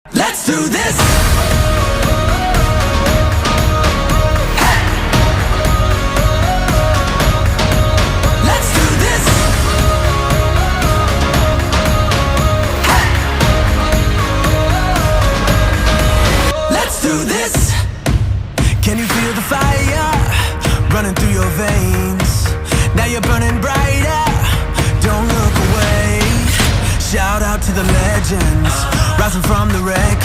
Let's do this! Hey! Let's do this! Hey! Let's do this! Can you feel the fire running through your veins? Now you're burning brighter, don't look away. Shout out to the legends, rising from the wreck.